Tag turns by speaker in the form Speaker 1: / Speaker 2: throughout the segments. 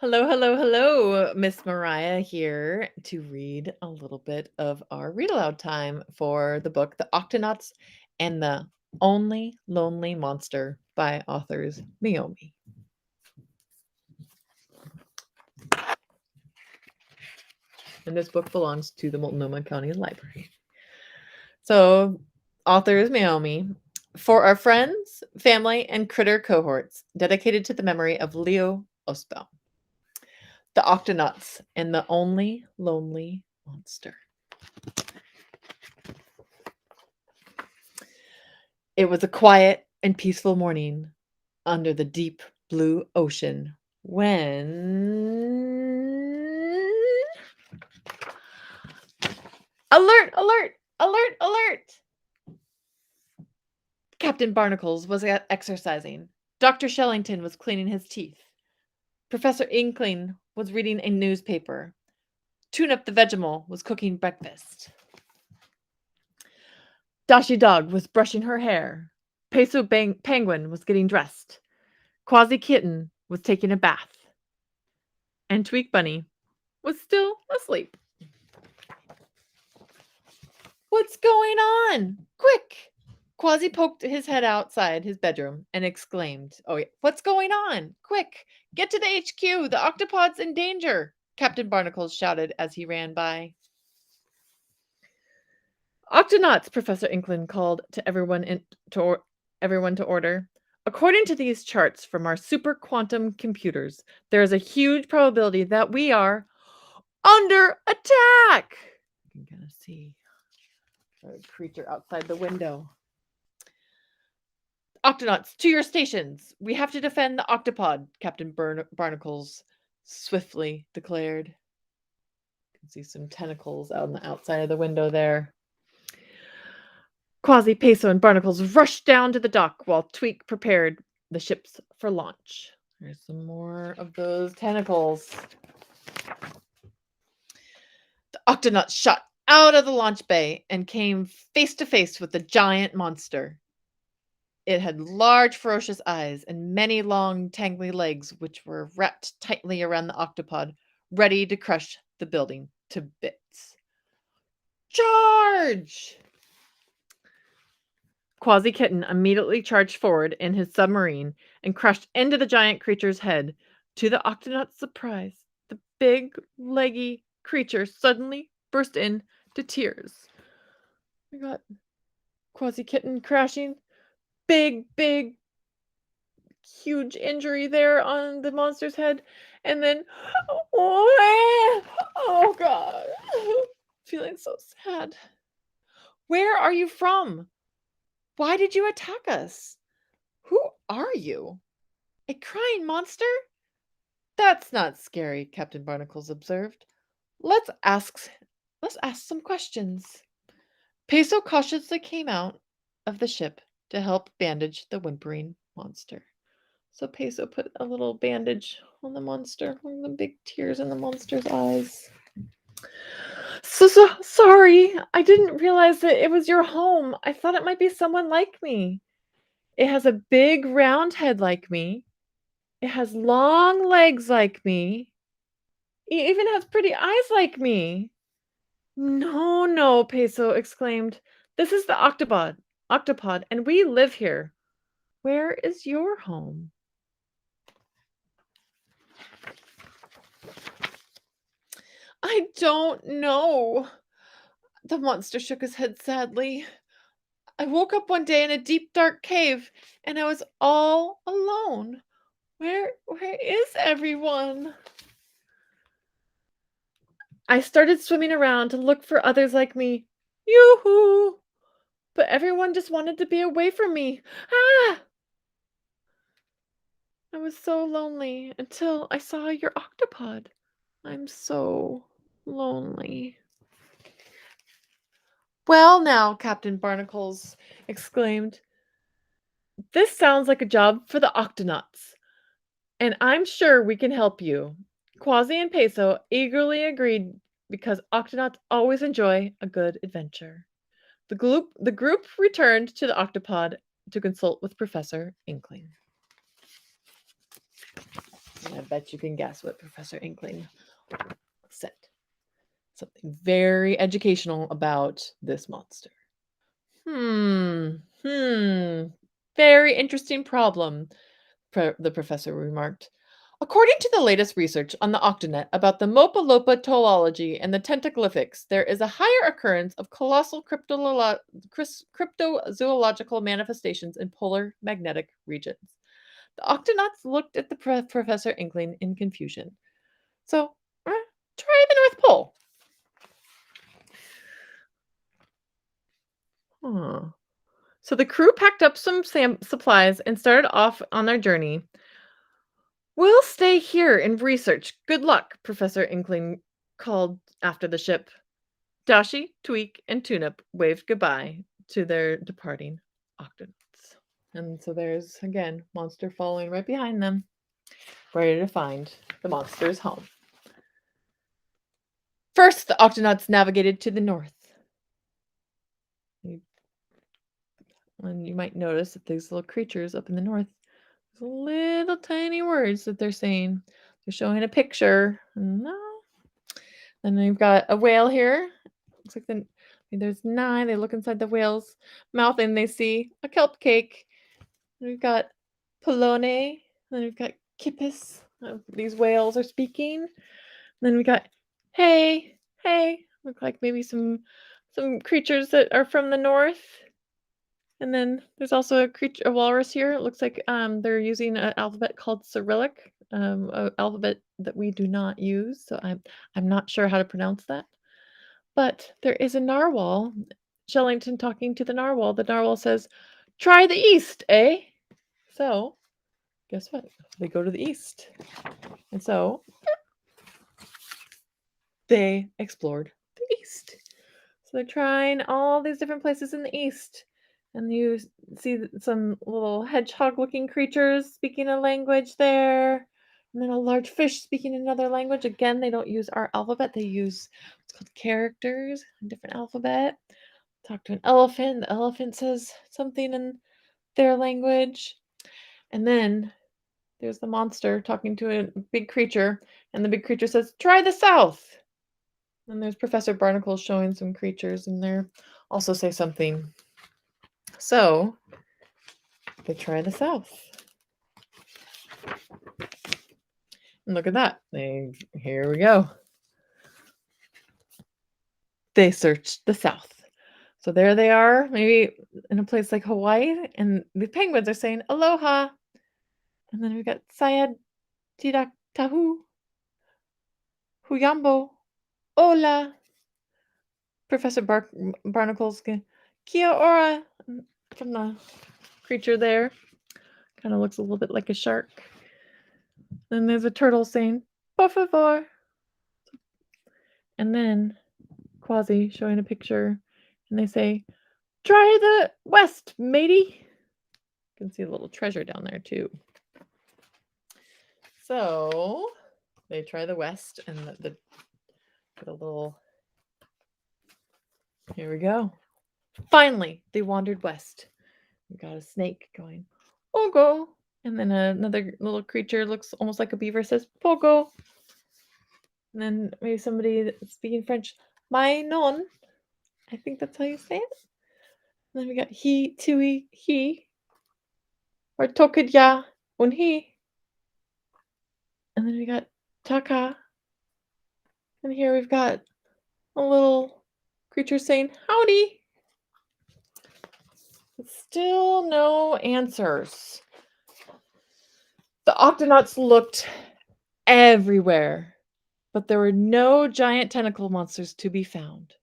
Speaker 1: Hello, hello, hello. Miss Myriah here to read a little bit of our read aloud time for the book The Octonauts and the Only Lonely Monster by authors Meomi. And this book belongs to the Multnomah County Library. So, author is Meomi. For our friends, family, and critter cohorts, dedicated to the memory of Leo Ospel. The Octonauts and the Only Lonely Monster. It was a quiet and peaceful morning under the deep blue ocean when alert, alert, alert, alert! Captain Barnacles was exercising. Dr. Shellington was cleaning his teeth. Professor Inkling was reading a newspaper. Tune-Up the Vegemite was cooking breakfast. Dashi Dog was brushing her hair. Peso Penguin was getting dressed. Quasi Kitten was taking a bath. And Tweak Bunny was still asleep. What's going on? Quick! Quasi poked his head outside his bedroom and exclaimed, "Oh, yeah. What's going on? Quick! Get to the HQ! The octopod's in danger!" Captain Barnacles shouted as he ran by. "Octonauts," Professor Inkling called to everyone to order. "According to these charts from our super quantum computers, there is a huge probability that we are under attack." You can kind of see a creature outside the window. "Octonauts, to your stations! We have to defend the octopod," Captain Barnacles swiftly declared. You can see some tentacles out on the outside of the window there. Quasi, Peso, and Barnacles rushed down to the dock while Tweak prepared the ships for launch. There's some more of those tentacles. The Octonauts shot out of the launch bay and came face to face with the giant monster. It had large, ferocious eyes and many long, tangly legs, which were wrapped tightly around the octopod, ready to crush the building to bits. Charge! Quasi Kitten immediately charged forward in his submarine and crashed into the giant creature's head. To the Octonaut's surprise, the big, leggy creature suddenly burst into tears. We got Quasi Kitten crashing. Big, huge injury there on the monster's head. And then, oh God, feeling so sad. "Where are you from? Why did you attack us? Who are you? A crying monster? That's not scary," Captain Barnacles observed. Let's ask some questions." Peso cautiously came out of the ship to help bandage the whimpering monster. So Peso put a little bandage on the monster, one of the big tears in the monster's eyes. So sorry. I didn't realize that it was your home. I thought it might be someone like me. It has a big round head like me. It has long legs like me. It even has pretty eyes like me. No, no, Peso exclaimed. This is the octopod, and we live here. Where is your home? I don't know. The monster shook his head sadly. I woke up one day in a deep, dark cave, and I was all alone. Where is everyone? I started swimming around to look for others like me. Yoo-hoo! But everyone just wanted to be away from me. Ah! I was so lonely until I saw your octopod. I'm so lonely. Well, now, Captain Barnacles exclaimed, this sounds like a job for the Octonauts, and I'm sure we can help you. Quasi and Peso eagerly agreed because Octonauts always enjoy a good adventure. The group returned to the octopod to consult with Professor Inkling. I bet you can guess what Professor Inkling said. Something very educational about this monster. Hmm. Hmm. Very interesting problem, the professor remarked. According to the latest research on the Octonet about the Mopalopa toology and the tentaglyphics, there is a higher occurrence of colossal cryptozoological manifestations in polar magnetic regions. The Octonauts looked at the Professor Inkling in confusion. So, try the North Pole. Huh. So the crew packed up some supplies and started off on their journey. We'll stay here and research. Good luck, Professor Inkling called after the ship. Dashi, Tweak, and Tunip waved goodbye to their departing Octonauts. And so there's, again, Monster following right behind them, ready to find the monster's home. First, the Octonauts navigated to the north. And you might notice that these little creatures up in the north, there's little tiny words that they're saying. They're showing a picture. No. And they've got a whale here. Looks like there's 9. They look inside the whale's mouth and they see a kelp cake. And we've got polone. Then we've got kippis. These whales are speaking. And then we got hey, hey. Look like maybe some creatures that are from the north. And then there's also a walrus here. It looks like they're using an alphabet called Cyrillic, an alphabet that we do not use. So I'm not sure how to pronounce that. But there is a narwhal. Shellington talking to the narwhal. The narwhal says, "Try the east, eh?" So guess what? They go to the east, and so they explored the east. So they're trying all these different places in the east. And you see some little hedgehog-looking creatures speaking a language there. And then a large fish speaking another language. Again, they don't use our alphabet. They use what's called characters, a different alphabet. Talk to an elephant. The elephant says something in their language. And then there's the monster talking to a big creature. And the big creature says, "Try the south." And there's Professor Barnacle showing some creatures in there. Also say something. So they try the south. And look at that. Here we go. They searched the south. So there they are, maybe in a place like Hawaii, and the penguins are saying aloha. And then we've got Sayad Tidak Tahu, Huyambo, Ola. Professor Barnacle's Kia ora from the creature there. Kind of looks a little bit like a shark. Then there's a turtle saying, "Por favor." And then Quasi showing a picture, and they say, "Try the west, matey." You can see a little treasure down there too. So they try the west, and the little. Here we go. Finally, they wandered west. We got a snake going, "Pogo," and then another little creature looks almost like a beaver says, "Pogo." And then maybe somebody that's speaking French, "My non." I think that's how you say it. And then we got he, tui, he, or tokidya, un he. And then we got taka. And here we've got a little creature saying, "Howdy." Still no answers. The Octonauts looked everywhere, but there were no giant tentacle monsters to be found.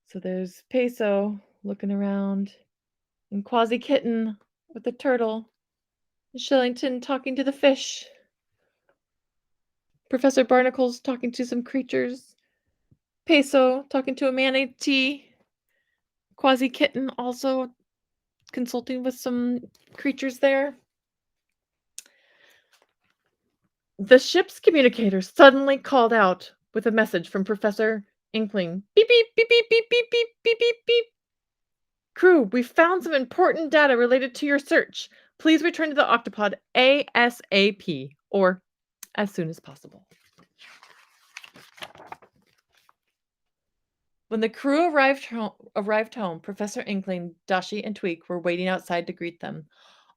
Speaker 1: So there's Peso looking around, and Quasi Kitten with the turtle, and Shillington talking to the fish. Professor Barnacle's talking to some creatures. Peso talking to a manatee. Quasi Kitten also consulting with some creatures there. The ship's communicator suddenly called out with a message from Professor Inkling. "Beep, beep, beep, beep, beep, beep, beep, beep, beep, beep. Crew, we've found some important data related to your search. Please return to the octopod ASAP or as soon as possible. When the crew arrived home, Professor Inkling, Dashi, and Tweak were waiting outside to greet them.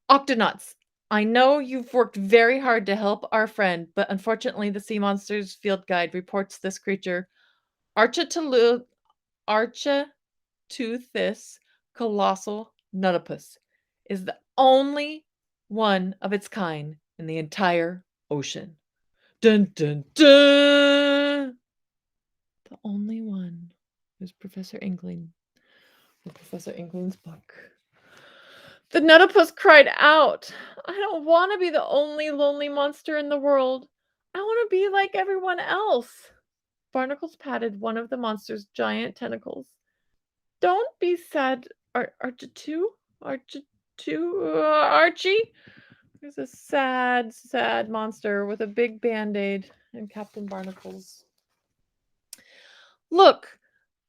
Speaker 1: Octonauts, I know you've worked very hard to help our friend, but unfortunately the Sea Monsters Field Guide reports this creature, Architeuthis colossal nutopus, is the only one of its kind in the entire ocean. Dun dun dun! The only one is Professor Inkling. Professor Inkling's book. The nutopus cried out, I don't want to be the only lonely monster in the world. I want to be like everyone else. Barnacles patted one of the monster's giant tentacles. Don't be sad, Archie. There's a sad, sad monster with a big band-aid and Captain Barnacles. Look,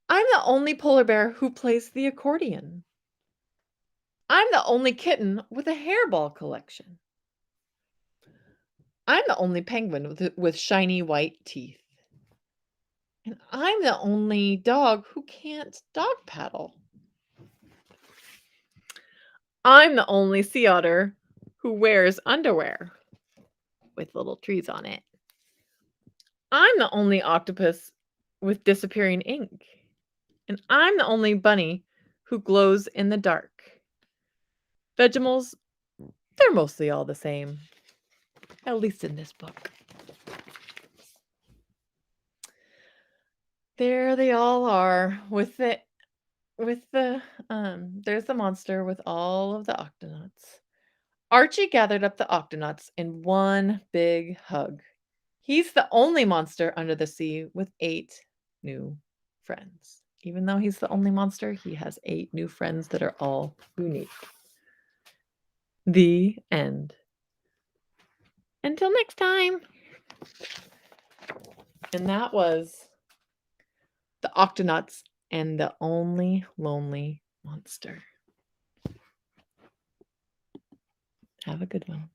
Speaker 1: I'm the only polar bear who plays the accordion. I'm the only kitten with a hairball collection. I'm the only penguin with shiny white teeth. And I'm the only dog who can't dog paddle. I'm the only sea otter who wears underwear with little trees on it. I'm the only octopus with disappearing ink. And I'm the only bunny who glows in the dark. Vegemals, they're mostly all the same. At least in this book. There they all are there's the monster with all of the Octonauts. Archie gathered up the Octonauts in one big hug. He's the only monster under the sea with 8 new friends. Even though he's the only monster, he has 8 new friends that are all unique. The end. Until next time. And that was The Octonauts and the Only Lonely Monster. Have a good one.